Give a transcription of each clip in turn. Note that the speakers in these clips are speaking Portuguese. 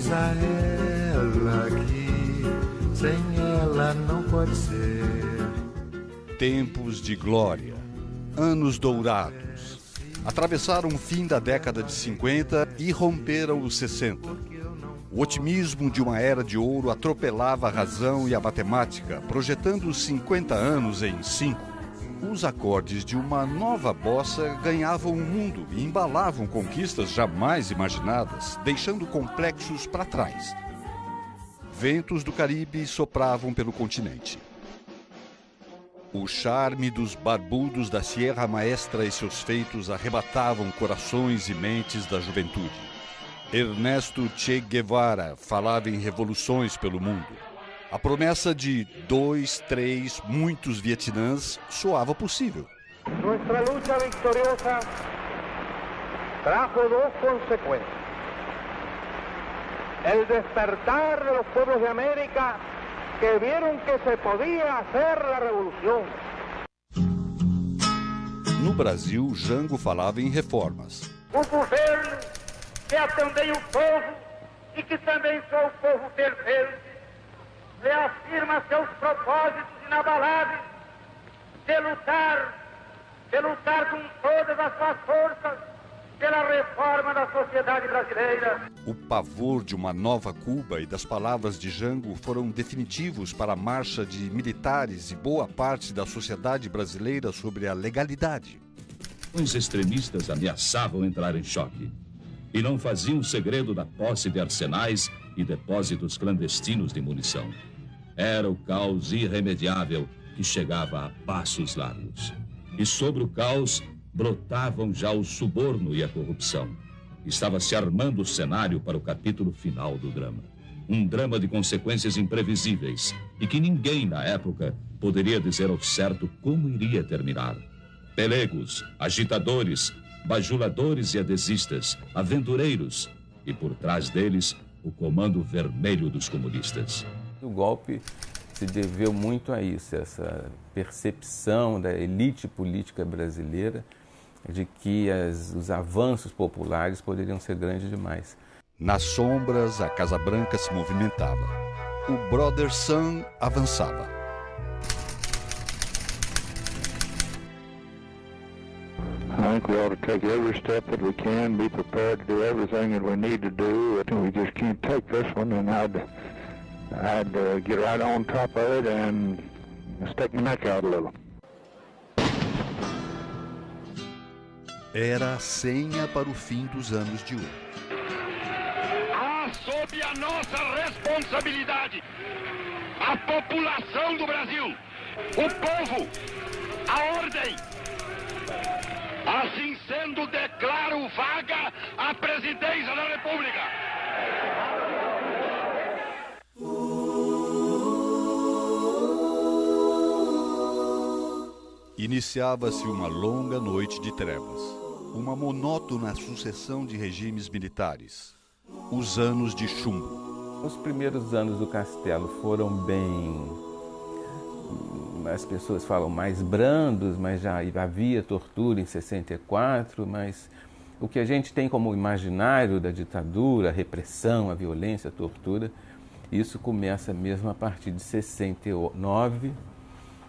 Diz a ela que sem ela não pode ser. Tempos de glória, anos dourados. Atravessaram o fim da década de 50 e romperam os 60. O otimismo de uma era de ouro atropelava a razão e a matemática, projetando os 50 anos em 5. Os acordes de uma nova bossa ganhavam o mundo e embalavam conquistas jamais imaginadas, deixando complexos para trás. Ventos do Caribe sopravam pelo continente. O charme dos barbudos da Sierra Maestra e seus feitos arrebatavam corações e mentes da juventude. Ernesto Che Guevara falava em revoluções pelo mundo. A promessa de 2, 3, muitos Vietnãs soava possível. Nuestra lucha victoriosa trajo dos consecuencias. El despertar de los pueblos de América que vieron que se podía hacer la revolución. No Brasil, Jango falava em reformas. O governo, que é também o povo e que também sou o povo perfeito, reafirma seus propósitos inabaláveis de lutar com todas as suas forças pela reforma da sociedade brasileira. O pavor de uma nova Cuba e das palavras de Jango foram definitivos para a marcha de militares e boa parte da sociedade brasileira sobre a legalidade. Os extremistas ameaçavam entrar em choque e não faziam segredo da posse de arsenais e depósitos clandestinos de munição. Era o caos irremediável que chegava a passos largos. E sobre o caos brotavam já o suborno e a corrupção. Estava se armando o cenário para o capítulo final do drama. Um drama de consequências imprevisíveis e que ninguém na época poderia dizer ao certo como iria terminar. Pelegos, agitadores, bajuladores e adesistas, aventureiros e por trás deles o comando vermelho dos comunistas. O golpe se deveu muito a isso, essa percepção da elite política brasileira de que os avanços populares poderiam ser grandes demais. Nas sombras, a Casa Branca se movimentava. O Brother Sun avançava. I think we ought to take every step that we can, be prepared to do everything that we need to do. We just can't take this one, and I'd get right on top of it and stick my neck out a little. Era a senha para o fim dos anos de ouro. Sob a nossa responsabilidade, a população do Brasil, o povo, a ordem. Assim sendo, declaro vaga a presidência da República. Iniciava-se uma longa noite de trevas, uma monótona sucessão de regimes militares, os anos de chumbo. Os primeiros anos do Castelo foram bem, as pessoas falam mais brandos, mas já havia tortura em 64, mas o que a gente tem como imaginário da ditadura, a repressão, a violência, a tortura, isso começa mesmo a partir de 69,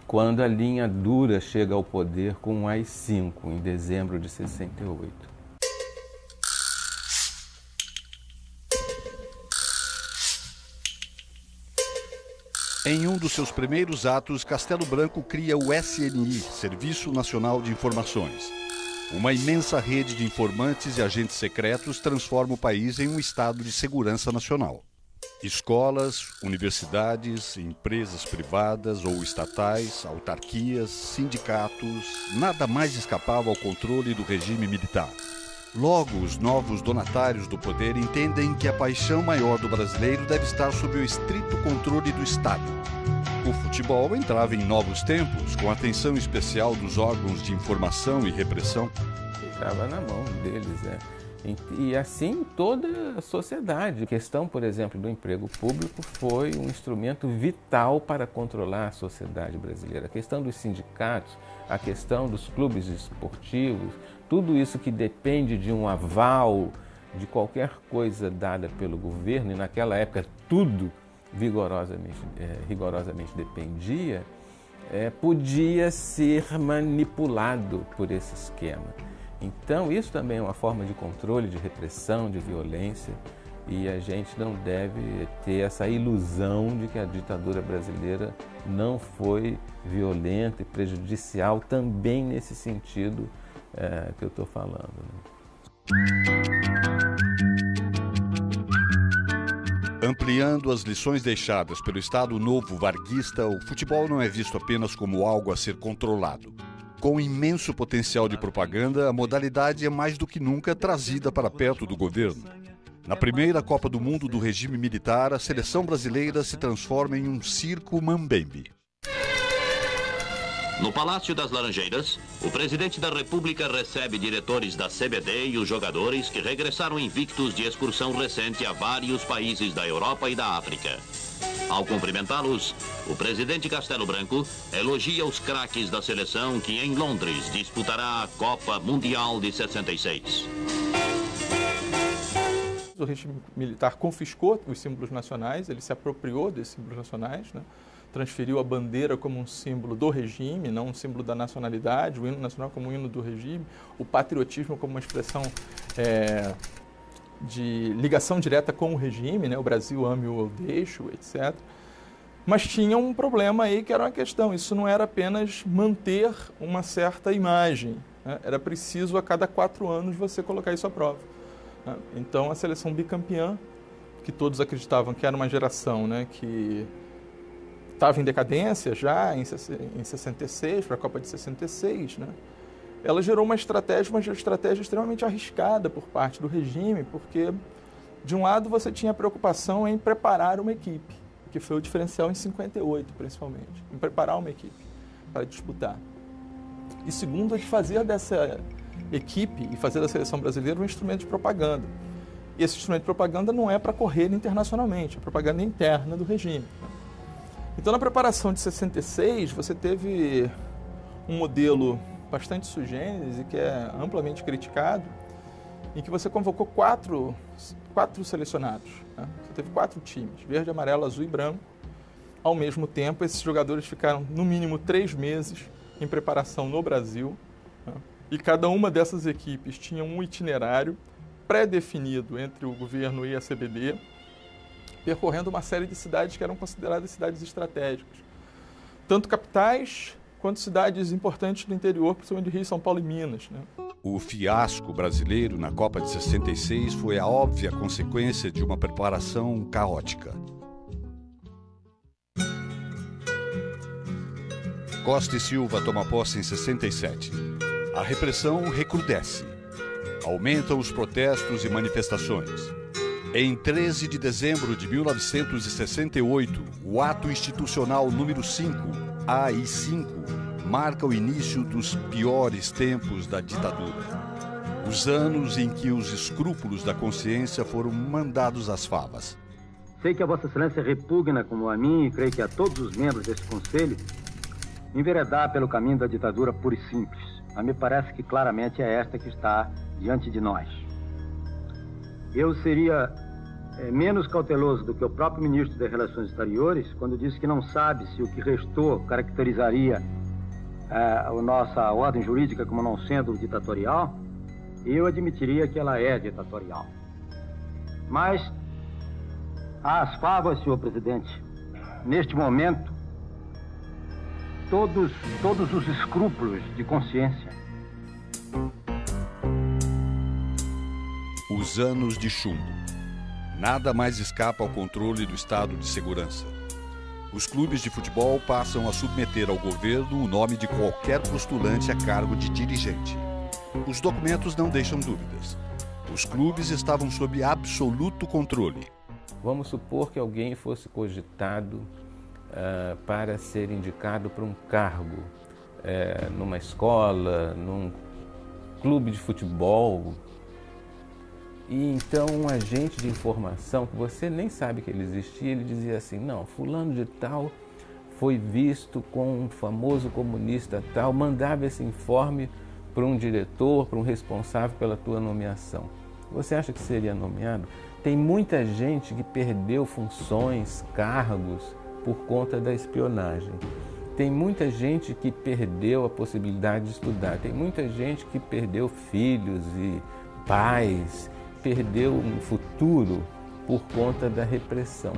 quando a linha dura chega ao poder com o AI-5, em dezembro de 68. Em um dos seus primeiros atos, Castelo Branco cria o SNI, Serviço Nacional de Informações. Uma imensa rede de informantes e agentes secretos transforma o país em um estado de segurança nacional. Escolas, universidades, empresas privadas ou estatais, autarquias, sindicatos, nada mais escapava ao controle do regime militar. Logo, os novos donatários do poder entendem que a paixão maior do brasileiro deve estar sob o estrito controle do Estado. O futebol entrava em novos tempos, com atenção especial dos órgãos de informação e repressão. Estava na mão deles, né? E assim toda a sociedade. A questão, por exemplo, do emprego público foi um instrumento vital para controlar a sociedade brasileira. A questão dos sindicatos, a questão dos clubes esportivos, tudo isso que depende de um aval de qualquer coisa dada pelo governo, e naquela época tudo rigorosamente dependia, podia ser manipulado por esse esquema. Então isso também é uma forma de controle, de repressão, de violência, e a gente não deve ter essa ilusão de que a ditadura brasileira não foi violenta e prejudicial também nesse sentido que eu estou falando, né? Ampliando as lições deixadas pelo Estado Novo varguista, o futebol não é visto apenas como algo a ser controlado. Com imenso potencial de propaganda, a modalidade é mais do que nunca trazida para perto do governo. Na primeira Copa do Mundo do regime militar, a seleção brasileira se transforma em um circo mambembe. No Palácio das Laranjeiras, o presidente da República recebe diretores da CBD e os jogadores que regressaram invictos de excursão recente a vários países da Europa e da África. Ao cumprimentá-los, o presidente Castelo Branco elogia os craques da seleção que em Londres disputará a Copa Mundial de 66. O regime militar confiscou os símbolos nacionais, ele se apropriou desses símbolos nacionais, né? Transferiu a bandeira como um símbolo do regime, não um símbolo da nacionalidade, o hino nacional como um hino do regime, o patriotismo como uma expressão de ligação direta com o regime, né? O Brasil ame-o ou deixe-o, etc. Mas tinha um problema aí que era uma questão, isso não era apenas manter uma certa imagem, né? Era preciso a cada 4 anos você colocar isso à prova. Né? Então a seleção bicampeã, que todos acreditavam que era uma geração, né, que estava em decadência já em 66, para a Copa de 66, né? Ela gerou uma estratégia extremamente arriscada por parte do regime, porque, de um lado, você tinha a preocupação em preparar uma equipe, que foi o diferencial em 58, principalmente, em preparar uma equipe para disputar. E segundo, de fazer dessa equipe e fazer da seleção brasileira um instrumento de propaganda. E esse instrumento de propaganda não é para correr internacionalmente, é propaganda interna do regime. Então, na preparação de 66, você teve um modelo bastante sui generis e que é amplamente criticado, em que você convocou quatro selecionados. Né? Você teve 4 times, verde, amarelo, azul e branco. Ao mesmo tempo, esses jogadores ficaram, no mínimo, 3 meses em preparação no Brasil. Né? E cada uma dessas equipes tinha um itinerário pré-definido entre o governo e a CBD, percorrendo uma série de cidades que eram consideradas cidades estratégicas. Tanto capitais, quanto cidades importantes do interior, principalmente de Rio, São Paulo e Minas. Né? O fiasco brasileiro na Copa de 66 foi a óbvia consequência de uma preparação caótica. Costa e Silva toma posse em 67. A repressão recrudesce. Aumentam os protestos e manifestações. Em 13 de dezembro de 1968, o ato institucional número 5, AI-5, marca o início dos piores tempos da ditadura. Os anos em que os escrúpulos da consciência foram mandados às favas. Sei que a Vossa Excelência repugna, como a mim, e creio que a todos os membros desse Conselho, enveredar pelo caminho da ditadura pura e simples. Mas me parece que claramente é esta que está diante de nós. Eu seria menos cauteloso do que o próprio ministro das Relações Exteriores quando disse que não sabe se o que restou caracterizaria a nossa ordem jurídica como não sendo ditatorial. Eu admitiria que ela é ditatorial. Mas, às favas, senhor presidente, neste momento, todos os escrúpulos de consciência. Os anos de chumbo. Nada mais escapa ao controle do Estado de Segurança. Os clubes de futebol passam a submeter ao governo o nome de qualquer postulante a cargo de dirigente. Os documentos não deixam dúvidas. Os clubes estavam sob absoluto controle. Vamos supor que alguém fosse cogitado para ser indicado para um cargo numa escola, num clube de futebol. E então um agente de informação, que você nem sabe que ele existia, ele dizia assim, não, fulano de tal foi visto com um famoso comunista tal, mandava esse informe para um diretor, para um responsável pela tua nomeação. você acha que seria nomeado? Tem muita gente que perdeu funções, cargos, por conta da espionagem. Tem muita gente que perdeu a possibilidade de estudar. Tem muita gente que perdeu filhos e pais, perdeu um futuro por conta da repressão.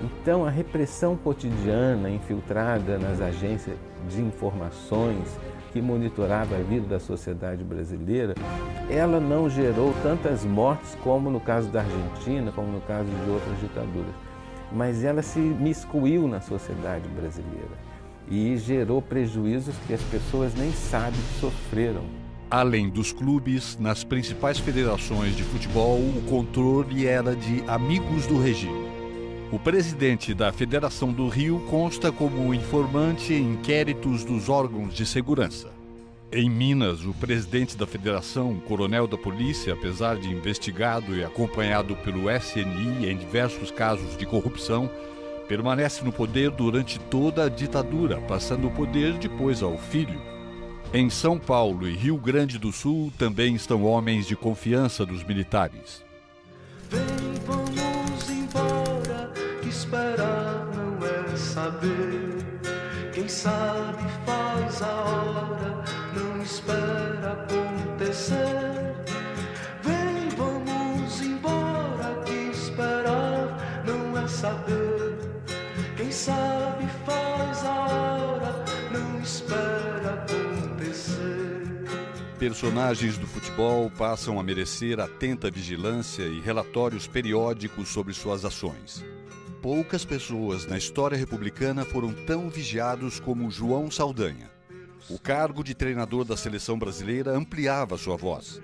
Então, a repressão cotidiana infiltrada nas agências de informações que monitorava a vida da sociedade brasileira, ela não gerou tantas mortes como no caso da Argentina, como no caso de outras ditaduras, mas ela se miscuiu na sociedade brasileira e gerou prejuízos que as pessoas nem sabem que sofreram. Além dos clubes, nas principais federações de futebol, o controle era de amigos do regime. O presidente da Federação do Rio consta como informante em inquéritos dos órgãos de segurança. Em Minas, o presidente da Federação, coronel da polícia, apesar de investigado e acompanhado pelo SNI em diversos casos de corrupção, permanece no poder durante toda a ditadura, passando o poder depois ao filho. Em São Paulo e Rio Grande do Sul também estão homens de confiança dos militares. Vem, vamos embora, que esperar não é saber. Quem sabe faz a hora, não espera acontecer. Vem, vamos embora, que esperar não é saber. Quem sabe faz a hora, não espera acontecer. Personagens do futebol passam a merecer atenta vigilância e relatórios periódicos sobre suas ações. Poucas pessoas na história republicana foram tão vigiados como João Saldanha. O cargo de treinador da seleção brasileira ampliava sua voz.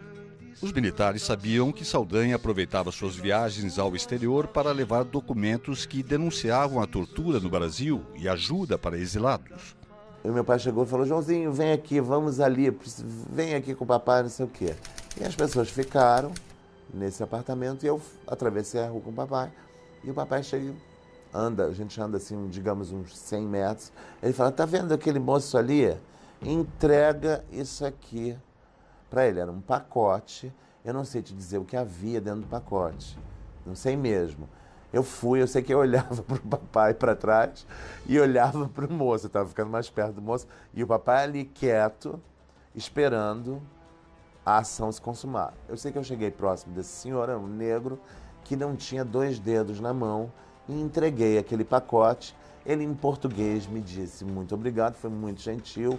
Os militares sabiam que Saldanha aproveitava suas viagens ao exterior para levar documentos que denunciavam a tortura no Brasil e ajuda para exilados. E meu pai chegou e falou: Joãozinho, vem aqui, vamos ali, vem aqui com o papai, não sei o quê. E as pessoas ficaram nesse apartamento e eu atravessei a rua com o papai. E o papai chega, a gente anda assim, digamos, uns 100 metros. Ele fala: tá vendo aquele moço ali? Entrega isso aqui para ele. Era um pacote, eu não sei te dizer o que havia dentro do pacote, não sei mesmo. Eu sei que eu olhava para o papai para trás e olhava para o moço, eu estava ficando mais perto do moço, e o papai ali quieto, esperando a ação se consumar. Eu sei que eu cheguei próximo desse senhor, era um negro, que não tinha 2 dedos na mão, e entreguei aquele pacote. Ele, em português, me disse muito obrigado, foi muito gentil,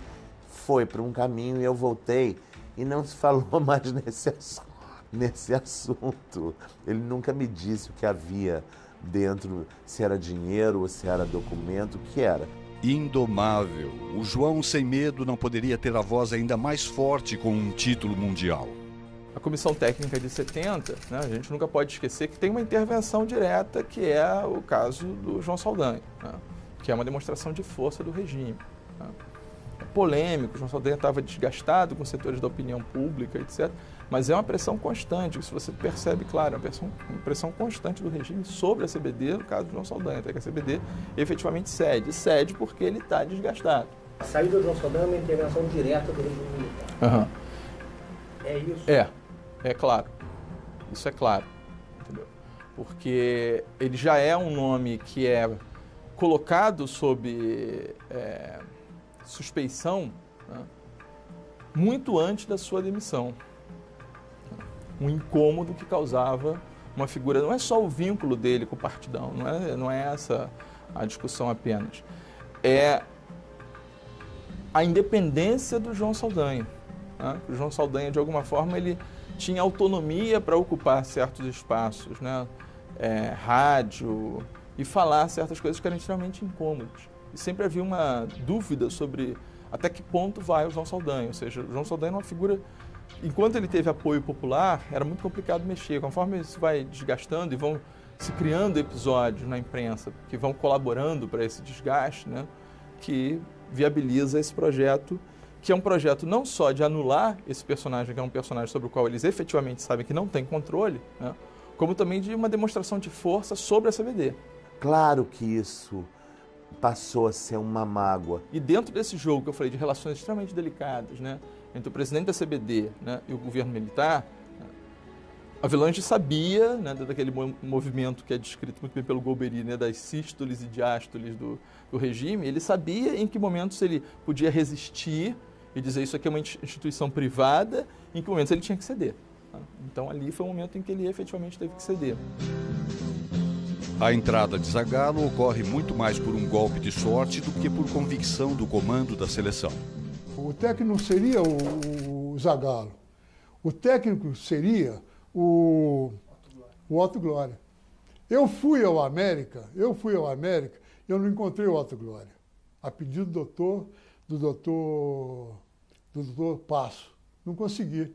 foi para um caminho e eu voltei, e não se falou mais nesse assunto. Ele nunca me disse o que havia dentro, se era dinheiro ou se era documento, o que era. Indomável, o João sem medo não poderia ter a voz ainda mais forte com um título mundial. A comissão técnica de 70, né, a gente nunca pode esquecer que tem uma intervenção direta, que é o caso do João Saldanha, né, que é uma demonstração de força do regime. Né. É polêmico, o João Saldanha estava desgastado com setores da opinião pública, etc. Mas é uma pressão constante, isso você percebe, claro, uma pressão constante do regime sobre a CBD, no caso do João Saldanha, até que a CBD efetivamente cede. Cede porque ele está desgastado. A saída do João Saldanha é uma intervenção direta do regime militar. Uhum. É isso? É claro. Isso é claro. Entendeu? Porque ele já é um nome que é colocado sob suspeição, né, muito antes da sua demissão. Um incômodo que causava uma figura, não é só o vínculo dele com o partidão, não é essa a discussão apenas, é a independência do João Saldanha. Né? O João Saldanha, de alguma forma, ele tinha autonomia para ocupar certos espaços, né? Rádio, e falar certas coisas que eram extremamente incômodas. E sempre havia uma dúvida sobre até que ponto vai o João Saldanha, ou seja, o João Saldanha é uma figura. Enquanto ele teve apoio popular, era muito complicado mexer. Conforme isso vai desgastando e vão se criando episódios na imprensa que vão colaborando para esse desgaste, né, que viabiliza esse projeto, que é um projeto não só de anular esse personagem, que é um personagem sobre o qual eles efetivamente sabem que não tem controle, né, como também de uma demonstração de força sobre a CBD. Claro que isso passou a ser uma mágoa. E dentro desse jogo que eu falei de relações extremamente delicadas, né, entre o presidente da CBD, né, e o governo militar, Avelange sabia, né, daquele movimento que é descrito muito bem pelo Golbery, né, das sístoles e diástoles do regime, ele sabia em que momentos ele podia resistir e dizer isso aqui é uma instituição privada, em que momentos ele tinha que ceder. Tá? Então ali foi o momento em que ele efetivamente teve que ceder. A entrada de Zagallo ocorre muito mais por um golpe de sorte do que por convicção do comando da seleção. O técnico seria o Zagallo. O técnico seria o Otto Glória. Eu fui ao América, eu não encontrei o Otto Glória. A pedido do doutor Passo. Não consegui.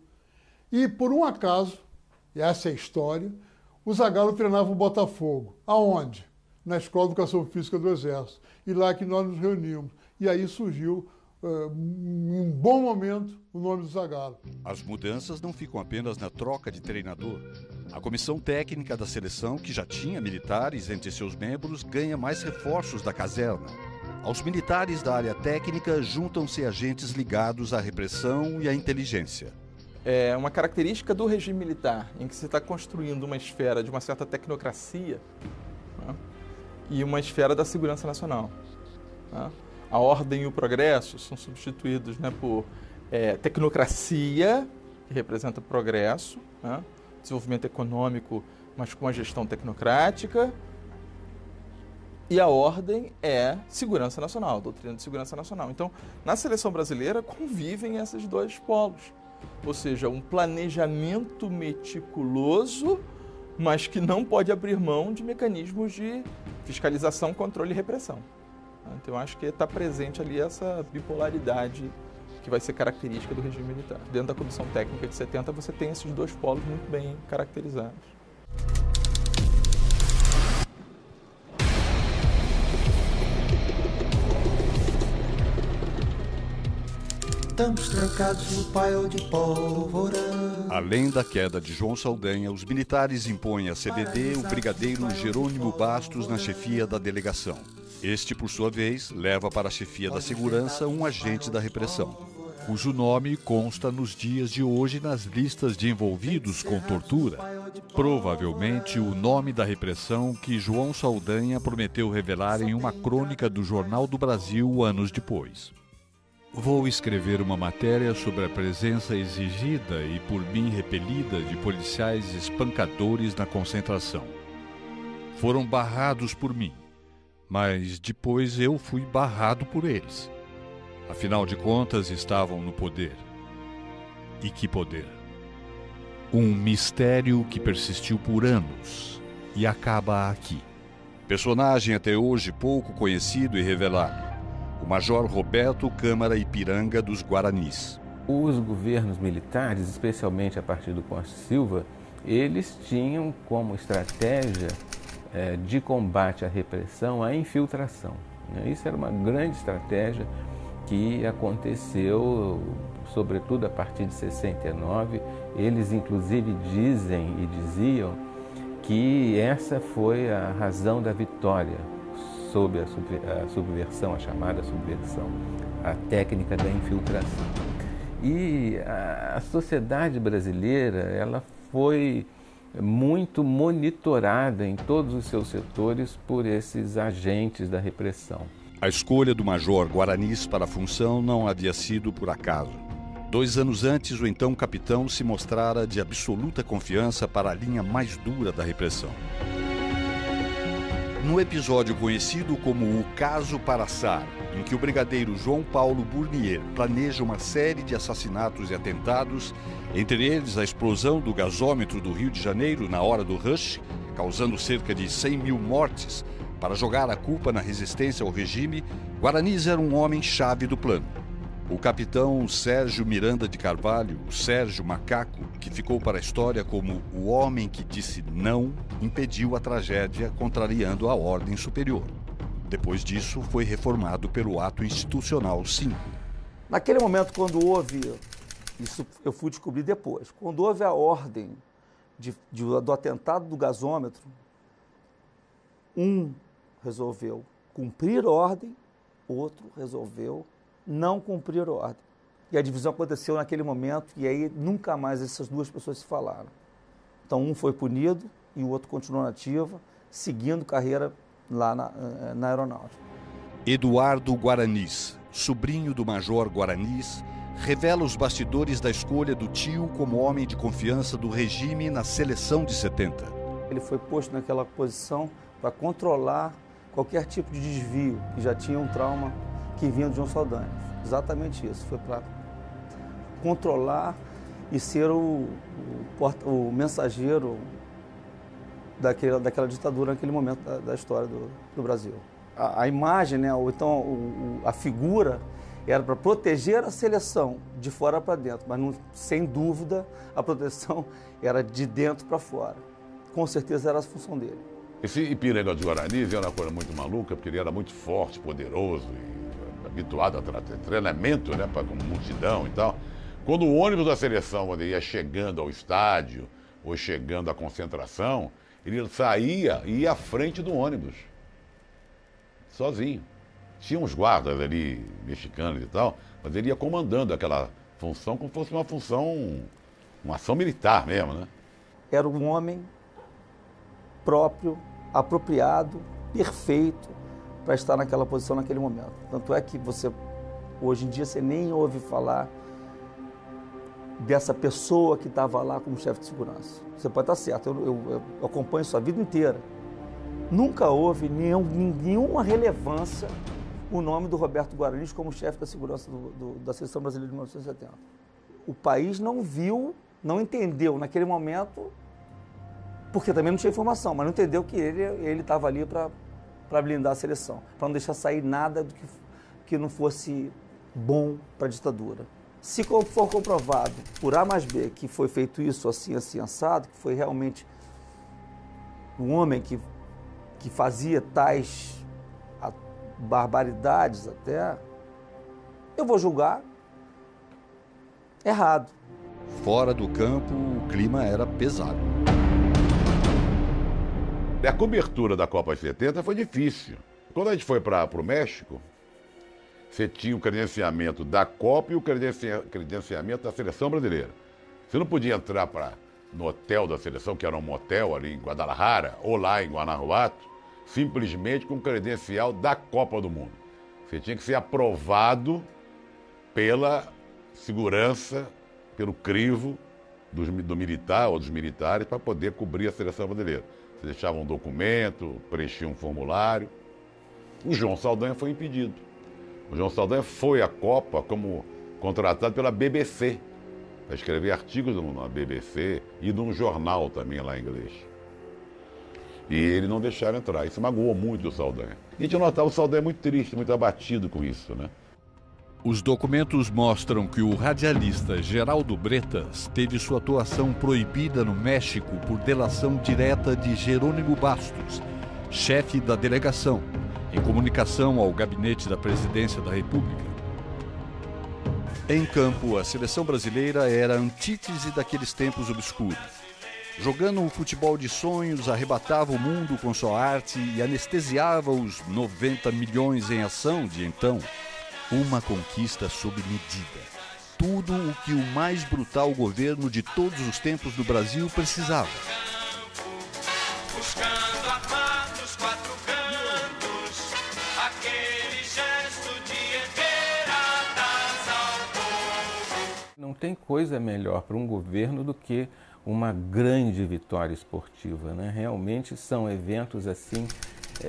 E por um acaso, e essa é a história, o Zagallo treinava o Botafogo. Aonde? Na Escola de Educação Física do Exército. E lá que nós nos reunimos. E aí surgiu, em um bom momento, o nome do Zagallo. As mudanças não ficam apenas na troca de treinador. A comissão técnica da seleção, que já tinha militares entre seus membros, ganha mais reforços da caserna. Aos militares da área técnica juntam-se agentes ligados à repressão e à inteligência. É uma característica do regime militar, em que você está construindo uma esfera de uma certa tecnocracia, né, e uma esfera da segurança nacional. Né? A ordem e o progresso são substituídos, né, por tecnocracia, que representa progresso, né, desenvolvimento econômico, mas com a gestão tecnocrática, e a ordem é segurança nacional, doutrina de segurança nacional. Então, na seleção brasileira convivem esses dois polos. Ou seja, um planejamento meticuloso, mas que não pode abrir mão de mecanismos de fiscalização, controle e repressão. Então, eu acho que está presente ali essa bipolaridade que vai ser característica do regime militar. Dentro da Comissão Técnica de 70, você tem esses dois polos muito bem caracterizados. Estamos trancados no paiol de pólvora. Além da queda de João Saldanha, os militares impõem à CBD o brigadeiro Jerônimo Bastos na chefia da delegação. Este, por sua vez, leva para a chefia da segurança um agente da repressão, cujo nome consta nos dias de hoje nas listas de envolvidos com tortura. Provavelmente o nome da repressão que João Saldanha prometeu revelar em uma crônica do Jornal do Brasil anos depois. Vou escrever uma matéria sobre a presença exigida e por mim repelida de policiais espancadores na concentração. Foram barrados por mim, mas depois eu fui barrado por eles. Afinal de contas, estavam no poder. E que poder? Um mistério que persistiu por anos e acaba aqui. Personagem até hoje pouco conhecido e revelado. O Major Roberto Câmara Ipiranga dos Guaranis. Os governos militares, especialmente a partir do Costa Silva, eles tinham como estratégia de combate à repressão a infiltração. Isso era uma grande estratégia que aconteceu, sobretudo a partir de 69. Eles, inclusive, dizem e diziam que essa foi a razão da vitória sobre a subversão, a chamada subversão, a técnica da infiltração. E a sociedade brasileira, ela foi muito monitorada em todos os seus setores por esses agentes da repressão. A escolha do Major Guaranis para a função não havia sido por acaso. 2 anos antes, o então capitão se mostrara de absoluta confiança para a linha mais dura da repressão. No episódio conhecido como o Caso Paraçar, em que o brigadeiro João Paulo Burnier planeja uma série de assassinatos e atentados, entre eles a explosão do gasômetro do Rio de Janeiro na hora do rush, causando cerca de 100 mil mortes, para jogar a culpa na resistência ao regime, Guaranis era um homem-chave do plano. O capitão Sérgio Miranda de Carvalho, o Sérgio Macaco, que ficou para a história como o homem que disse não, impediu a tragédia, contrariando a ordem superior. Depois disso, foi reformado pelo ato institucional 5. Naquele momento, quando houve, isso eu fui descobrir depois, quando houve a ordem do atentado do gasômetro, um resolveu cumprir a ordem, outro resolveu não cumprir a ordem. E a divisão aconteceu naquele momento, e aí nunca mais essas duas pessoas se falaram. Então um foi punido e o outro continuou na ativa, seguindo carreira lá na aeronáutica. Eduardo Guaranis, sobrinho do Major Guaranis, revela os bastidores da escolha do tio como homem de confiança do regime na seleção de 70. Ele foi posto naquela posição para controlar qualquer tipo de desvio, que já tinha um trauma que vinha de João Saldanha. Exatamente isso, foi para controlar e ser o mensageiro daquela ditadura naquele momento da história do Brasil. A imagem, né, ou então a figura, era para proteger a seleção de fora para dentro, mas não, sem dúvida a proteção era de dentro para fora. Com certeza era a função dele. Esse Ipiranga de Guaranis era uma coisa muito maluca, porque ele era muito forte, poderoso e habituado a treinamento, né, com multidão e tal. Quando o ônibus da seleção ia chegando ao estádio ou chegando à concentração, ele saía e ia à frente do ônibus, sozinho. Tinha uns guardas ali, mexicanos e tal, mas ele ia comandando aquela função como se fosse uma função, uma ação militar mesmo, né? Era um homem próprio, apropriado, perfeito para estar naquela posição naquele momento. Tanto é que hoje em dia, você nem ouve falar dessa pessoa que estava lá como chefe de segurança. Você pode estar certo, eu acompanho sua vida inteira. Nunca houve nenhuma relevância o nome do Roberto Guaranis como chefe da segurança da Seleção Brasileira de 1970. O país não viu, não entendeu naquele momento, porque também não tinha informação, mas não entendeu que ele estava ali para blindar a seleção, para não deixar sair nada do que não fosse bom para a ditadura. Se for comprovado por A mais B que foi feito isso assim, assim, assado, que foi realmente um homem que fazia tais barbaridades até, eu vou julgar errado. Fora do campo, o clima era pesado. A cobertura da Copa de 70 foi difícil. Quando a gente foi para o México, você tinha o credenciamento da Copa e o credenciamento da Seleção Brasileira. Você não podia entrar no hotel da seleção, que era um motel ali em Guadalajara, ou lá em Guanajuato, simplesmente com credencial da Copa do Mundo. Você tinha que ser aprovado pela segurança, pelo crivo do militar ou dos militares para poder cobrir a seleção brasileira. Você deixava um documento, preenchia um formulário. O João Saldanha foi impedido. O João Saldanha foi à Copa como contratado pela BBC, para escrever artigos na BBC e num jornal também lá em inglês. E ele não deixaram entrar. Isso magoou muito o Saldanha. E a gente notava o Saldanha muito triste, muito abatido com isso, né? Os documentos mostram que o radialista Geraldo Bretas teve sua atuação proibida no México por delação direta de Jerônimo Bastos, chefe da delegação, em comunicação ao gabinete da Presidência da República. Em campo, a seleção brasileira era a antítese daqueles tempos obscuros. Jogando um futebol de sonhos, arrebatava o mundo com sua arte e anestesiava os 90 milhões em ação de então. Uma conquista sob medida. Tudo o que o mais brutal governo de todos os tempos do Brasil precisava. Buscando a paz dos quatro cantos, aquele gesto de enteradas ao povo. Não tem coisa melhor para um governo do que uma grande vitória esportiva, né? Realmente são eventos assim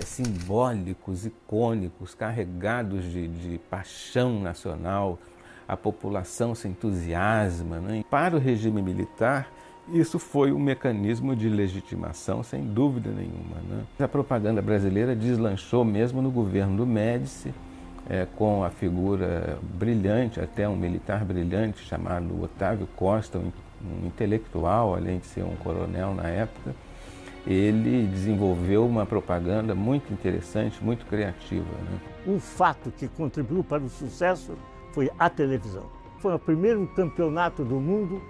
simbólicos, icônicos, carregados de paixão nacional. A população se entusiasma, né? Para o regime militar, isso foi um mecanismo de legitimação, sem dúvida nenhuma, né? A propaganda brasileira deslanchou mesmo no governo do Médici, com a figura brilhante, até um militar brilhante, chamado Otávio Costa, um intelectual, além de ser um coronel na época. Ele desenvolveu uma propaganda muito interessante, muito criativa, né? Um fato que contribuiu para o sucesso foi a televisão. Foi o primeiro campeonato do mundo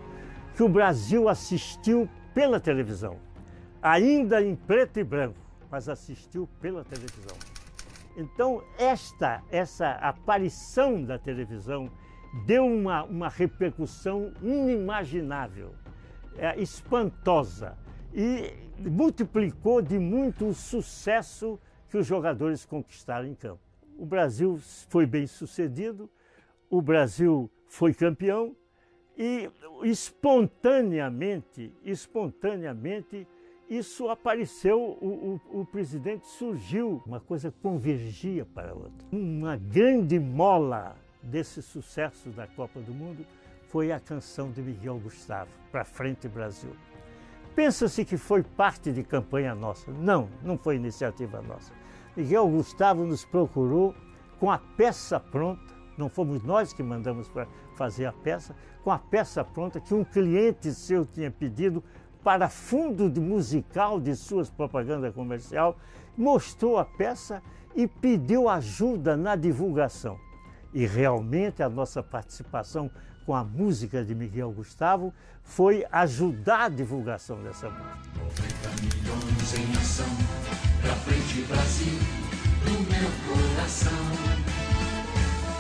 que o Brasil assistiu pela televisão. Ainda em preto e branco, mas assistiu pela televisão. Então, essa aparição da televisão deu uma repercussão inimaginável. espantosa e multiplicou de muito o sucesso que os jogadores conquistaram em campo. O Brasil foi bem sucedido, o Brasil foi campeão e espontaneamente isso apareceu, o presidente surgiu, uma coisa convergia para a outra. Uma grande mola desse sucesso da Copa do Mundo foi a canção de Miguel Gustavo, Pra Frente Brasil. Pensa-se que foi parte de campanha nossa. Não, não foi iniciativa nossa. Miguel Gustavo nos procurou com a peça pronta, não fomos nós que mandamos para fazer a peça, com a peça pronta que um cliente seu tinha pedido para fundo musical de suas propagandas comercial, mostrou a peça e pediu ajuda na divulgação. E realmente a nossa participação com a música de Miguel Gustavo foi ajudar a divulgação dessa música. 90 milhões em ação, pra frente Brasil, do meu coração.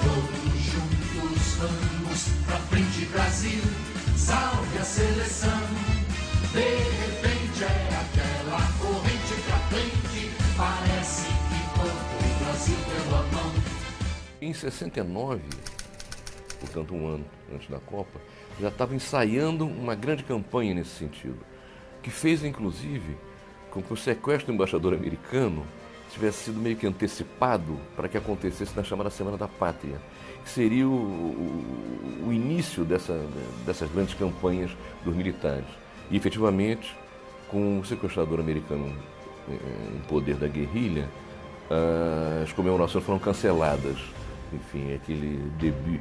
Todos juntos vamos, pra frente Brasil, salve a seleção. De repente é aquela corrente pra frente, parece que cortou o Brasil pela mão. Em 69, portanto um ano antes da Copa, já estava ensaiando uma grande campanha nesse sentido, que fez inclusive com que o sequestro do embaixador americano tivesse sido meio que antecipado para que acontecesse na chamada Semana da Pátria, que seria o início dessas grandes campanhas dos militares. E efetivamente, com o sequestrador americano em poder da guerrilha, as comemorações foram canceladas. Enfim, aquele debut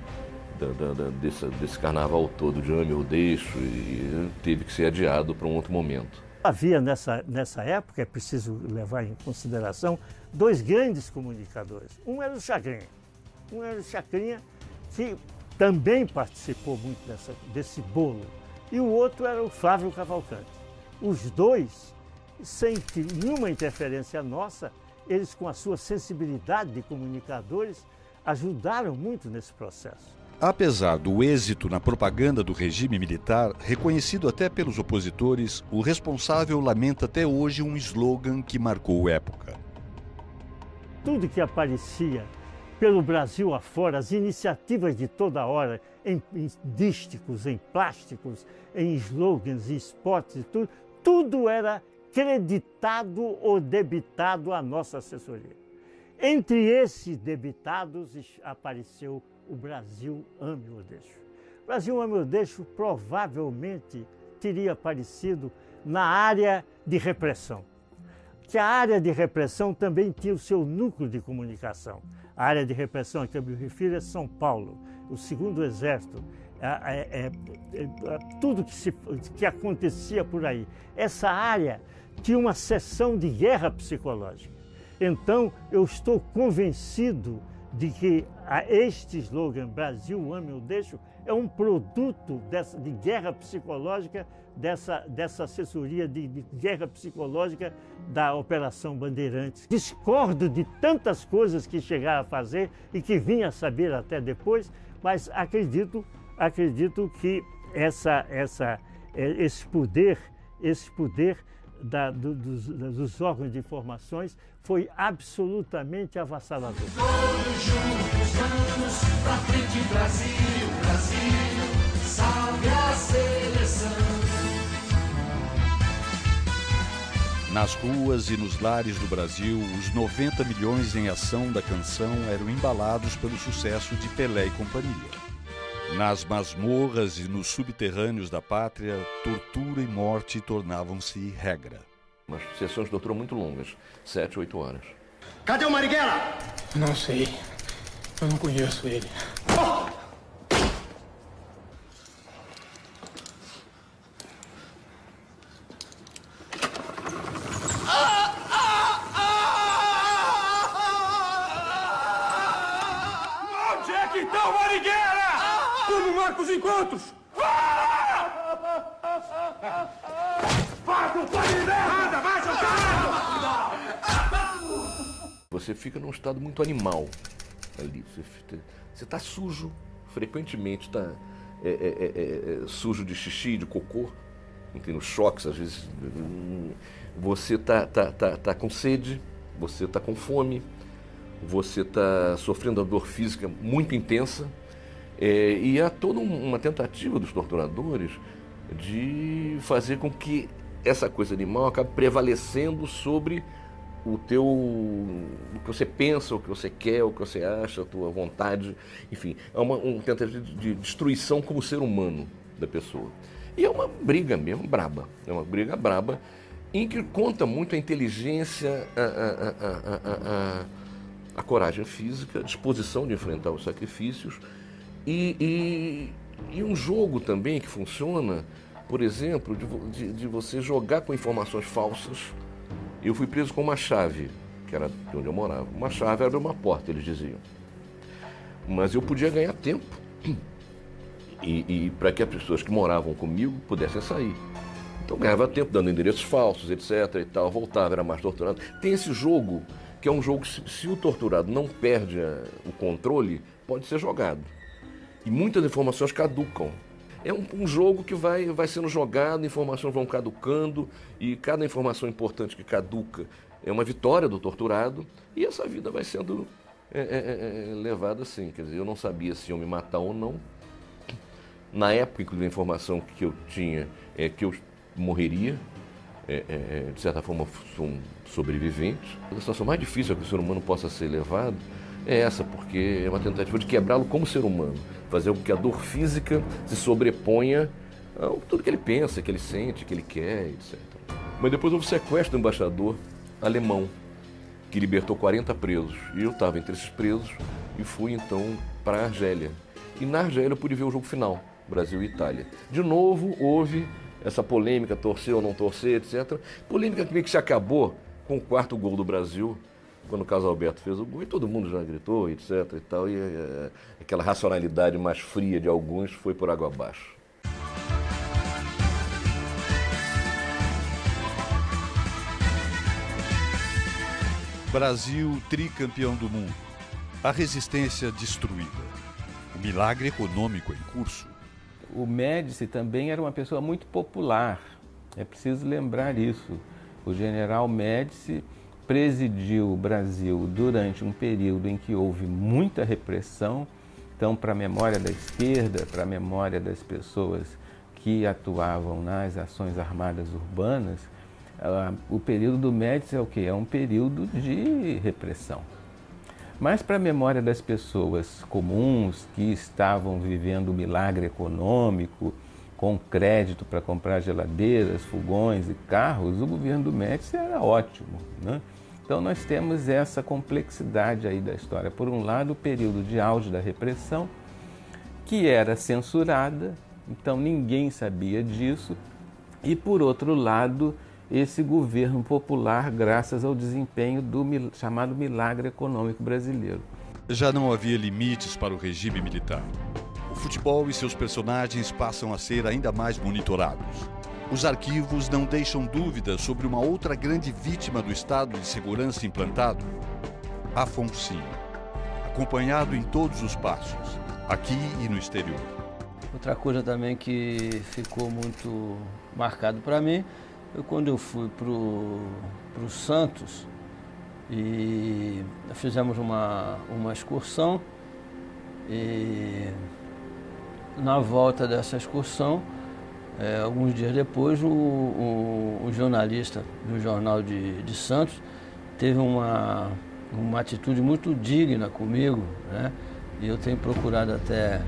desse carnaval todo de Ame ou Deixo e teve que ser adiado para um outro momento. Havia nessa época, é preciso levar em consideração, dois grandes comunicadores. Um era o Chacrinha, que também participou muito desse bolo, e o outro era o Flávio Cavalcante. Os dois, sem nenhuma interferência nossa, eles com a sua sensibilidade de comunicadores, ajudaram muito nesse processo. Apesar do êxito na propaganda do regime militar, reconhecido até pelos opositores, o responsável lamenta até hoje um slogan que marcou época. Tudo que aparecia pelo Brasil afora, as iniciativas de toda hora, em dísticos, em plásticos, em slogans, em spots, tudo era creditado ou debitado à nossa assessoria. Entre esses debitados apareceu o Brasil Ame ou Deixo. O Brasil Ame ou Deixo provavelmente teria aparecido na área de repressão, que a área de repressão também tinha o seu núcleo de comunicação. A área de repressão a que eu me refiro é São Paulo, o 2º Exército, tudo que acontecia por aí. Essa área tinha uma seção de guerra psicológica. Então, eu estou convencido de que este slogan, Brasil Ame ou Deixo, é um produto de guerra psicológica, dessa assessoria de guerra psicológica da Operação Bandeirantes. Discordo de tantas coisas que chegaram a fazer e que vim a saber até depois, mas acredito que esse poder dos órgãos de informações foi absolutamente avassalador. Todos juntos vamos pra frente Brasil, Brasil, salve a seleção. Nas ruas e nos lares do Brasil, os 90 milhões em ação da canção eram embalados pelo sucesso de Pelé e companhia. Nas masmorras e nos subterrâneos da pátria, tortura e morte tornavam-se regra. Umas sessões de tortura muito longas, 7, 8 horas. Cadê o Marighella? Não sei. Eu não conheço ele. Onde é que tá o Marighella? Como marca os encontros? Faz o pai de merda! Vai, seu caralho! Você fica num estado muito animal ali. Você está sujo, frequentemente está sujo de xixi, de cocô, Entende? Os choques, às vezes, você tá com sede, você está com fome, você está sofrendo a dor física muito intensa, e há toda uma tentativa dos torturadores de fazer com que essa coisa animal acabe prevalecendo sobre o que você pensa, o que você quer, o que você acha, a tua vontade, enfim, é uma tentativa de destruição como ser humano da pessoa. E é uma briga mesmo braba, é uma briga braba em que conta muito a inteligência, a coragem física, a disposição de enfrentar os sacrifícios e um jogo também que funciona, por exemplo, de você jogar com informações falsas. Eu fui preso com uma chave, que era de onde eu morava. Uma chave abre uma porta, eles diziam. Mas eu podia ganhar tempo. E para que as pessoas que moravam comigo pudessem sair. Então ganhava tempo dando endereços falsos, etc. e tal, voltava, era mais torturado. Tem esse jogo, que é um jogo que se o torturado não perde o controle, pode ser jogado. E muitas informações caducam. É um jogo que vai sendo jogado, informações vão caducando, e cada informação importante que caduca é uma vitória do torturado, e essa vida vai sendo levada assim. Quer dizer, eu não sabia se iam me matar ou não. Na época, inclusive, a informação que eu tinha é que eu morreria, de certa forma, sou um sobrevivente. A situação mais difícil a que o ser humano possa ser levado é essa, porque é uma tentativa de quebrá-lo como ser humano, fazer com que a dor física se sobreponha a tudo que ele pensa, que ele sente, que ele quer, etc. Mas depois houve o sequestro do embaixador alemão, que libertou 40 presos. E eu estava entre esses presos e fui, então, para a Argélia. E na Argélia eu pude ver o jogo final, Brasil e Itália. De novo, houve essa polêmica, torcer ou não torcer, etc. Polêmica que meio que se acabou com o 4º gol do Brasil, quando o Carlos Alberto fez o gol, e todo mundo já gritou, etc. e tal, e aquela racionalidade mais fria de alguns foi por água abaixo. Brasil tricampeão do mundo. A resistência destruída. O milagre econômico em curso. O Médici também era uma pessoa muito popular. É preciso lembrar isso. O general Médici presidiu o Brasil durante um período em que houve muita repressão. Então, para a memória da esquerda, para a memória das pessoas que atuavam nas ações armadas urbanas, o período do Médici é o quê? É um período de repressão. Mas para a memória das pessoas comuns que estavam vivendo o milagre econômico, com crédito para comprar geladeiras, fogões e carros, o governo do Médici era ótimo, né? Então nós temos essa complexidade aí da história. Por um lado, o período de auge da repressão, que era censurada, então ninguém sabia disso, e por outro lado, esse governo popular graças ao desempenho do chamado milagre econômico brasileiro. Já não havia limites para o regime militar. O futebol e seus personagens passam a ser ainda mais monitorados. Os arquivos não deixam dúvidas sobre uma outra grande vítima do estado de segurança implantado, Afonsinho, acompanhado em todos os passos, aqui e no exterior. Outra coisa também que ficou muito marcado para mim, quando eu fui para o Santos e fizemos uma excursão, e na volta dessa excursão, alguns dias depois, o jornalista do jornal de Santos teve uma atitude muito digna comigo, né? E eu tenho procurado até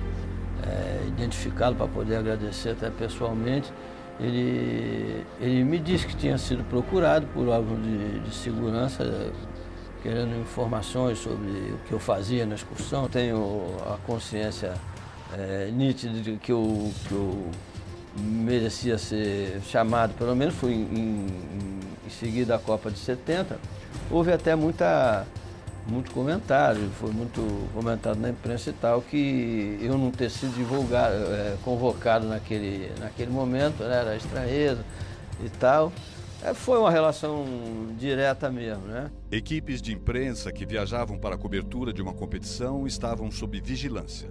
identificá-lo para poder agradecer até pessoalmente. Ele me disse que tinha sido procurado por órgãos de segurança, querendo informações sobre o que eu fazia na excursão. Tenho a consciência nítida de que eu merecia ser chamado, pelo menos fui em seguida à Copa de 70. Houve até muito comentário, foi muito comentado na imprensa e tal, que eu não ter sido convocado naquele momento, né, era estranheza e tal. Foi uma relação direta mesmo, né? Equipes de imprensa que viajavam para a cobertura de uma competição estavam sob vigilância.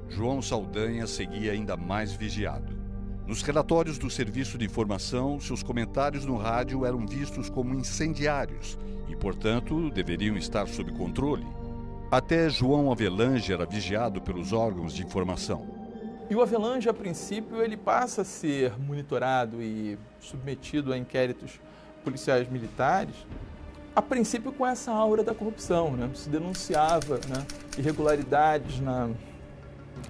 João Saldanha seguia ainda mais vigiado. Nos relatórios do Serviço de Informação, seus comentários no rádio eram vistos como incendiários e, portanto, deveriam estar sob controle. Até João Avelange era vigiado pelos órgãos de informação. E o Avelange, a princípio, ele passa a ser monitorado e submetido a inquéritos policiais militares, a princípio com essa aura da corrupção, né? Se denunciava, né, irregularidades na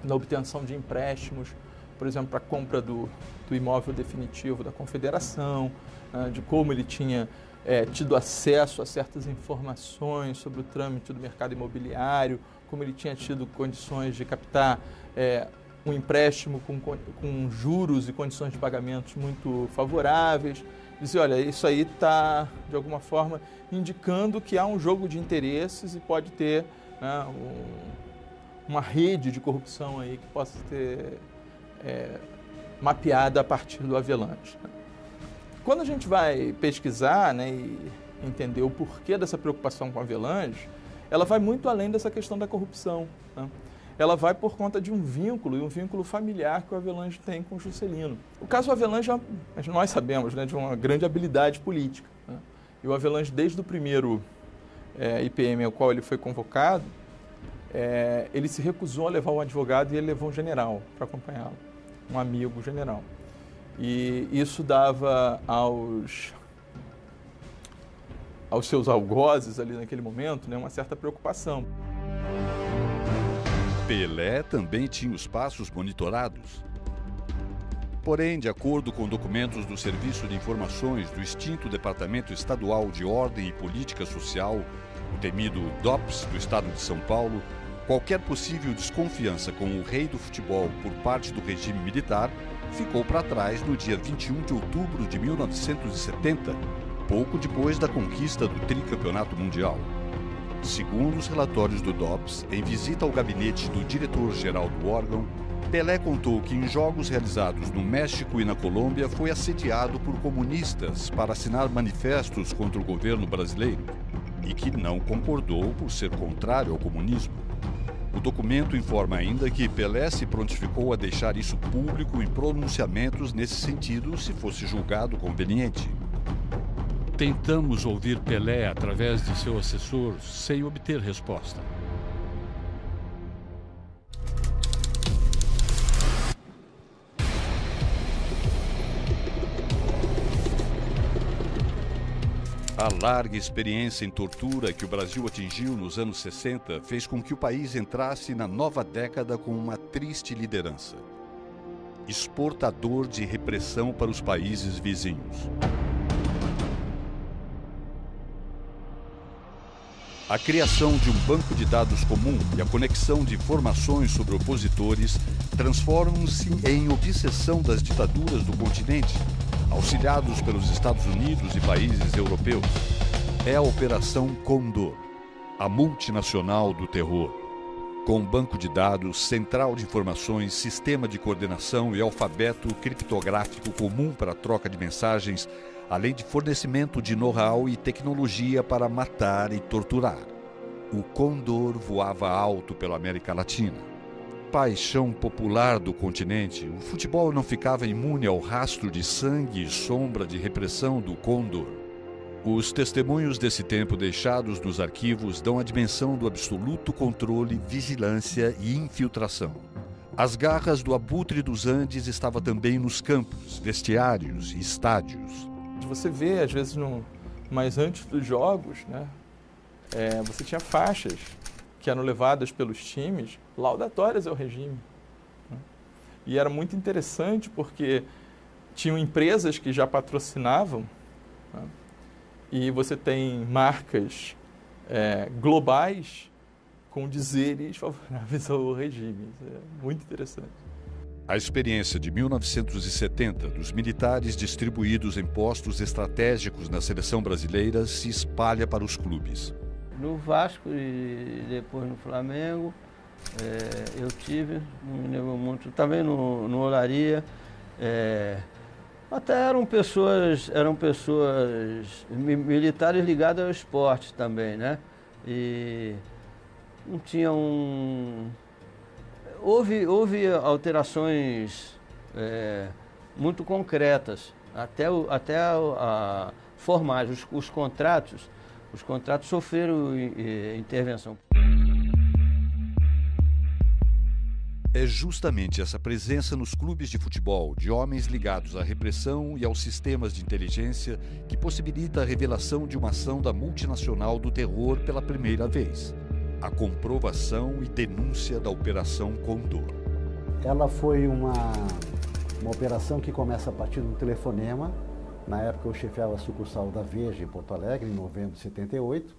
obtenção de empréstimos, por exemplo, para a compra do imóvel definitivo da Confederação, né, de como ele tinha tido acesso a certas informações sobre o trâmite do mercado imobiliário, como ele tinha tido condições de captar um empréstimo com juros e condições de pagamentos muito favoráveis. Dizer, olha, isso aí está, de alguma forma, indicando que há um jogo de interesses e pode ter, né, uma rede de corrupção aí que possa ser mapeada a partir do Avelange. Quando a gente vai pesquisar, né, e entender o porquê dessa preocupação com o Avelange, ela vai muito além dessa questão da corrupção, né? Ela vai por conta de um vínculo familiar que o Avelange tem com o Juscelino. O caso do Avelange, nós sabemos, né, de uma grande habilidade política, né? E o Avelange, desde o primeiro IPM ao qual ele foi convocado, ele se recusou a levar um advogado e ele levou um general para acompanhá-lo, um amigo general. E isso dava aos seus algozes ali naquele momento, né, uma certa preocupação. Pelé também tinha os passos monitorados. Porém, de acordo com documentos do Serviço de Informações do extinto Departamento Estadual de Ordem e Política Social, o temido DOPS do Estado de São Paulo, qualquer possível desconfiança com o rei do futebol por parte do regime militar ficou para trás no dia 21 de outubro de 1970, pouco depois da conquista do tricampeonato mundial. Segundo os relatórios do DOPS, em visita ao gabinete do diretor-geral do órgão, Pelé contou que em jogos realizados no México e na Colômbia foi assediado por comunistas para assinar manifestos contra o governo brasileiro e que não concordou por ser contrário ao comunismo. O documento informa ainda que Pelé se prontificou a deixar isso público em pronunciamentos nesse sentido se fosse julgado conveniente. Tentamos ouvir Pelé através de seu assessor sem obter resposta. A larga experiência em tortura que o Brasil atingiu nos anos 60 fez com que o país entrasse na nova década com uma triste liderança. Exportador de repressão para os países vizinhos. A criação de um banco de dados comum e a conexão de informações sobre opositores transformam-se em obsessão das ditaduras do continente, auxiliados pelos Estados Unidos e países europeus. É a Operação Condor, a multinacional do terror. Com banco de dados, central de informações, sistema de coordenação e alfabeto criptográfico comum para a troca de mensagens, além de fornecimento de know-how e tecnologia para matar e torturar. O Condor voava alto pela América Latina. Paixão popular do continente, o futebol não ficava imune ao rastro de sangue e sombra de repressão do Condor. Os testemunhos desse tempo deixados nos arquivos dão a dimensão do absoluto controle, vigilância e infiltração. As garras do abutre dos Andes estavam também nos campos, vestiários e estádios. Você vê, às vezes, mas antes dos jogos, né, você tinha faixas que eram levadas pelos times laudatórias ao regime, né? E era muito interessante porque tinham empresas que já patrocinavam, né? E você tem marcas globais com dizeres favoráveis ao regime. Isso é muito interessante. A experiência de 1970 dos militares distribuídos em postos estratégicos na seleção brasileira se espalha para os clubes. No Vasco e depois no Flamengo, eu tive, não me lembro muito, também no Olaria. Até eram pessoas militares ligadas ao esporte também, né? E não tinham... Houve alterações muito concretas, até formais. Os contratos sofreram intervenção. É justamente essa presença nos clubes de futebol de homens ligados à repressão e aos sistemas de inteligência que possibilita a revelação de uma ação da multinacional do terror pela primeira vez. A comprovação e denúncia da Operação Condor. Ela foi uma operação que começa a partir de um telefonema. Na época eu chefiava a sucursal da Veja em Porto Alegre, em novembro de 78.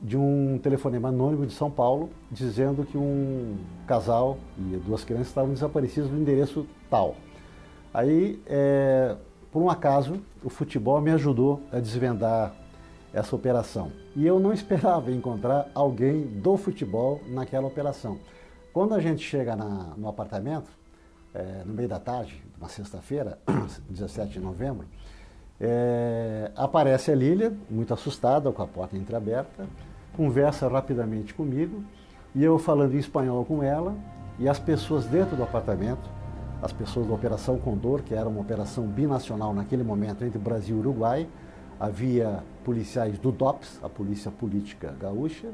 De um telefonema anônimo de São Paulo, dizendo que um casal e 2 crianças estavam desaparecidos no endereço tal. Aí, por um acaso, o futebol me ajudou a desvendar essa operação. E eu não esperava encontrar alguém do futebol naquela operação. Quando a gente chega no apartamento, no meio da tarde, uma sexta-feira, 17 de novembro, aparece a Lília, muito assustada, com a porta entreaberta, conversa rapidamente comigo, e eu falando em espanhol com ela, e as pessoas dentro do apartamento, as pessoas da Operação Condor, que era uma operação binacional naquele momento entre Brasil e Uruguai, havia policiais do DOPS, a Polícia Política Gaúcha,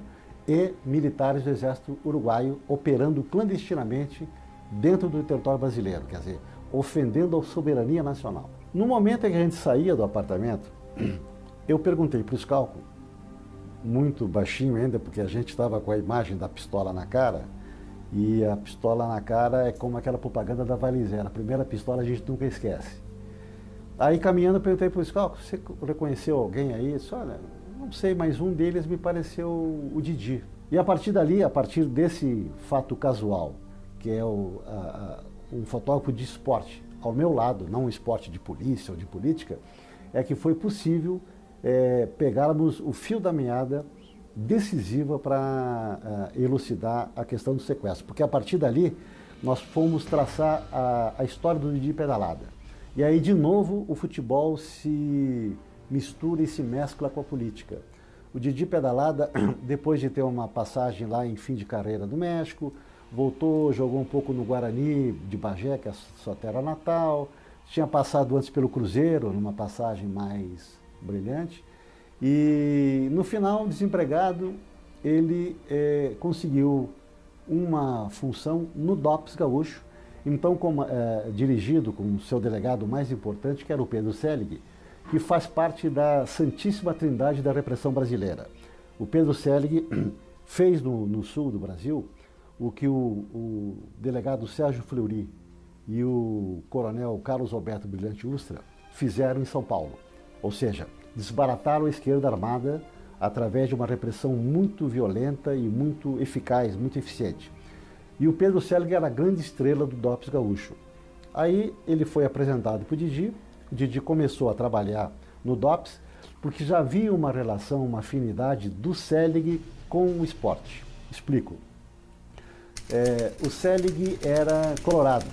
e militares do Exército Uruguaio operando clandestinamente dentro do território brasileiro, quer dizer, ofendendo a soberania nacional. No momento em que a gente saía do apartamento, eu perguntei para o Scalco, muito baixinho ainda, porque a gente estava com a imagem da pistola na cara, e a pistola na cara é como aquela propaganda da Valizera, a primeira pistola a gente nunca esquece. Aí caminhando, eu perguntei para o Scalco, você reconheceu alguém aí? Ele disse, olha, não sei, mas um deles me pareceu o Didi. E a partir dali, a partir desse fato casual, que é um fotógrafo de esporte, ao meu lado, não um esporte de polícia ou de política, é que foi possível pegarmos o fio da meada decisiva para elucidar a questão do sequestro. Porque a partir dali, nós fomos traçar a história do Didi Pedalada. E aí, de novo, o futebol se mistura e se mescla com a política. O Didi Pedalada, depois de ter uma passagem lá em fim de carreira do México, voltou, jogou um pouco no Guarani de Bagé, que é a sua terra natal, tinha passado antes pelo Cruzeiro, numa passagem mais brilhante, e no final, desempregado, ele conseguiu uma função no DOPS Gaúcho, então dirigido com o seu delegado mais importante, que era o Pedro Selig, que faz parte da Santíssima Trindade da repressão brasileira. O Pedro Selig fez no sul do Brasil o que o delegado Sérgio Fleury e o coronel Carlos Alberto Brilhante Ustra fizeram em São Paulo. Ou seja, desbarataram a esquerda armada através de uma repressão muito violenta e muito eficaz, muito eficiente. E o Pedro Selig era a grande estrela do DOPS Gaúcho. Aí ele foi apresentado para o Didi começou a trabalhar no DOPS, porque já havia uma relação, uma afinidade do Selig com o esporte. Explico. O Selig era colorado,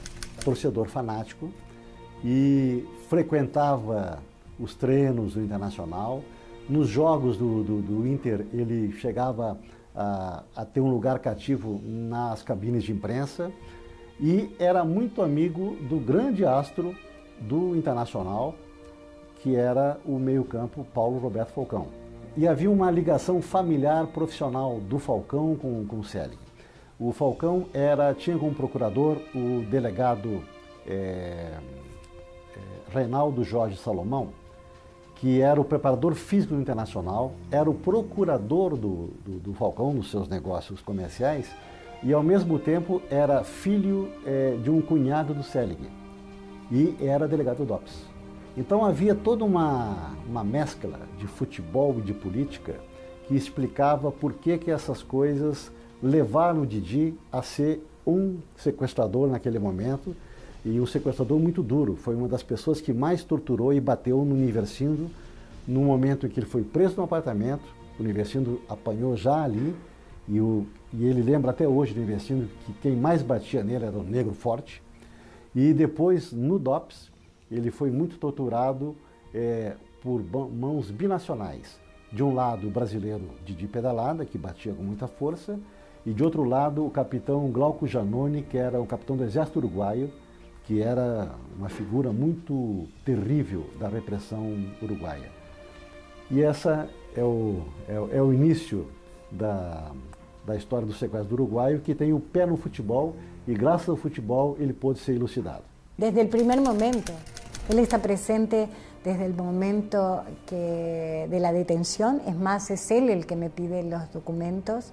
torcedor fanático, e frequentava os treinos do Internacional. Nos jogos do Inter, ele chegava a ter um lugar cativo nas cabines de imprensa e era muito amigo do grande astro do Internacional, que era o meio-campo Paulo Roberto Falcão. E havia uma ligação familiar profissional do Falcão com o Selig. O Falcão tinha como procurador o delegado Reinaldo Jorge Salomão, que era o preparador físico do Internacional, era o procurador do Falcão nos seus negócios comerciais e, ao mesmo tempo, era filho de um cunhado do Selig e era delegado do DOPS. Então havia toda uma mescla de futebol e de política que explicava por que essas coisas levaram o Didi a ser um sequestrador naquele momento, e um sequestrador muito duro. Foi uma das pessoas que mais torturou e bateu no Universindo no momento em que ele foi preso no apartamento. O Universindo apanhou já ali, e ele lembra até hoje do Universindo que quem mais batia nele era o negro forte. E depois, no DOPS, ele foi muito torturado por mãos binacionais. De um lado, o brasileiro Didi Pedalada, que batia com muita força, e de outro lado, o capitão Glauco Janone, que era o capitão do Exército Uruguaio, que era uma figura muito terrível da repressão uruguaia. E essa é o início da história do sequestro do uruguaio, que tem o pé no futebol e graças ao futebol ele pôde ser elucidado. Desde el primer momento, él está presente desde el momento de la detención, es más, es él el que me pide los documentos,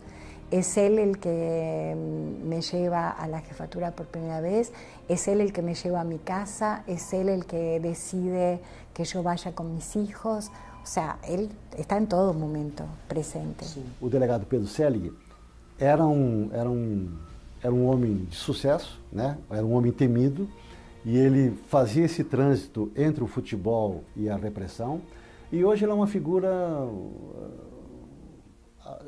es él el que me lleva a la jefatura por primera vez, es él el que me lleva a mi casa, es él el que decide que yo vaya con mis hijos, o sea, él está en todo momento presente. O delegado Pedro Selig era um homem de sucesso, né? Era um homem temido, e ele fazia esse trânsito entre o futebol e a repressão, e hoje ele é uma figura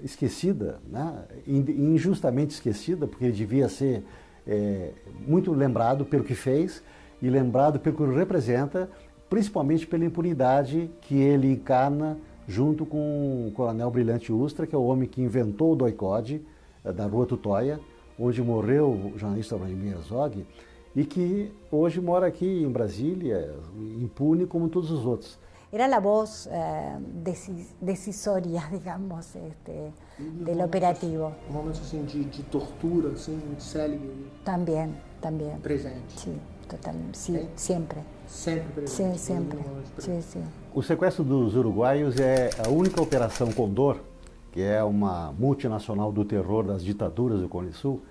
esquecida, né? Injustamente esquecida, porque ele devia ser muito lembrado pelo que fez e lembrado pelo que ele representa, principalmente pela impunidade que ele encarna junto com o coronel Brilhante Ustra, que é o homem que inventou o doicode da Rua Tutóia, onde morreu o jornalista Vladimir Herzog, e que hoje mora aqui em Brasília, impune como todos os outros. Era a voz decisória, digamos, del operativo. Momentos assim de tortura, assim, de Selig? Também. Presente? Sim, totalmente. Sim, sempre. Sempre presente? Sim, sempre. Sim. O sequestro dos uruguaios é a única operação Condor, que é uma multinacional do terror das ditaduras do Cone Sul,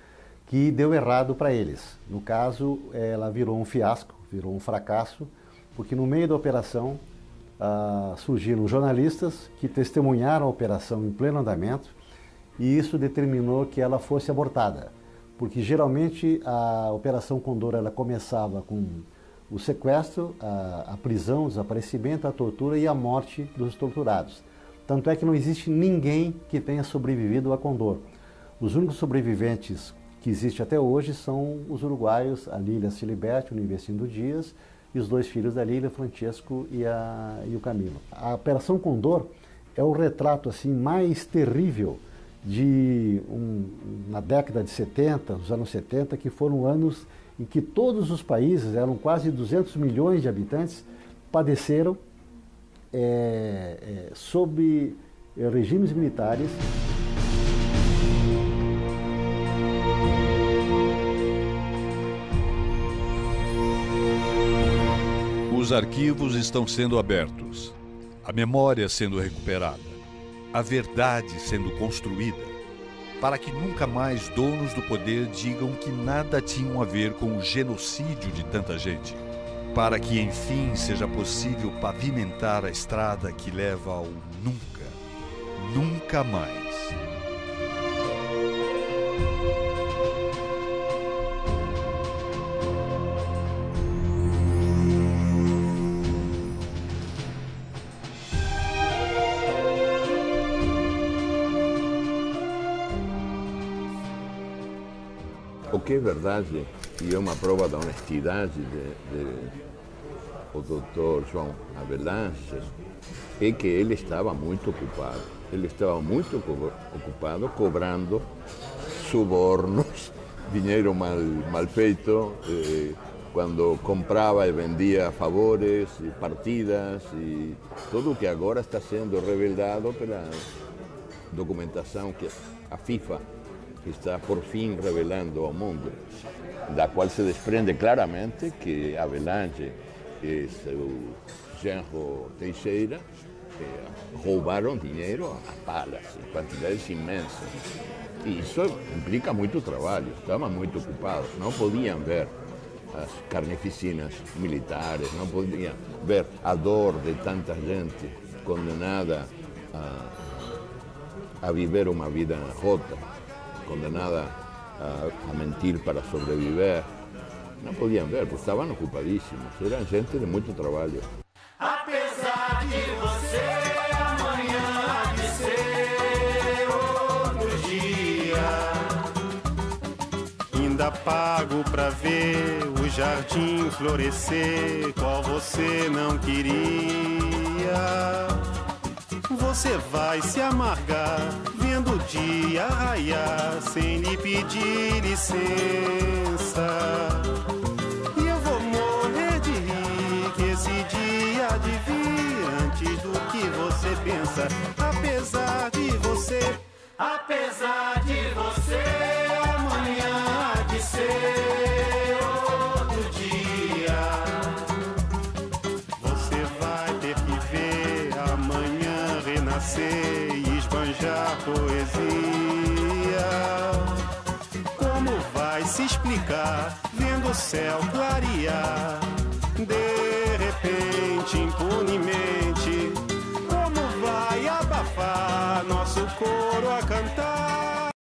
que deu errado para eles. No caso, ela virou um fiasco, virou um fracasso, porque no meio da operação surgiram jornalistas que testemunharam a operação em pleno andamento, e isso determinou que ela fosse abortada, porque geralmente a Operação Condor ela começava com o sequestro, a prisão, o desaparecimento, a tortura e a morte dos torturados. Tanto é que não existe ninguém que tenha sobrevivido a Condor. Os únicos sobreviventes que existem até hoje são os uruguaios, a Lília Ciliberti, o Universindo Dias, e os dois filhos da Lília, Francesco e o Camilo. A Operação Condor é o retrato assim, mais terrível de na década de 70, nos anos 70, que foram anos em que todos os países, eram quase 200 milhões de habitantes, padeceram sob regimes militares. Os arquivos estão sendo abertos, a memória sendo recuperada, a verdade sendo construída, para que nunca mais donos do poder digam que nada tinham a ver com o genocídio de tanta gente, para que enfim seja possível pavimentar a estrada que leva ao nunca, nunca mais. O que é verdade, e é uma prova da honestidade do doutor João Avelange, é que ele estava muito ocupado. Ele estava muito ocupado cobrando subornos, dinheiro mal feito, quando comprava e vendia favores, e partidas, e tudo que agora está sendo revelado pela documentação que a FIFA está por fim revelando ao mundo, da qual se desprende claramente que Avelange e seu genro Teixeira roubaram dinheiro a palas, em quantidades imensas. E isso implica muito trabalho, estavam muito ocupados, não podiam ver as carnificinas militares, não podiam ver a dor de tanta gente condenada a viver uma vida rota, condenada a mentir para sobreviver. Não podiam ver, porque estavam ocupadíssimos. Eram gente de muito trabalho. Apesar de você amanhã há de ser outro dia, ainda pago pra ver o jardim florescer, qual você não queria. Você vai se amargar vendo o dia raiar sem lhe pedir licença. E eu esperança. Apesar de você, amanhã há de ser outro dia. Você vai ter que ver amanhã renascer e esbanjar poesia. Como vai se explicar vendo o céu clarear? De repente, impunemente, como vai abafar nosso coro a cantar?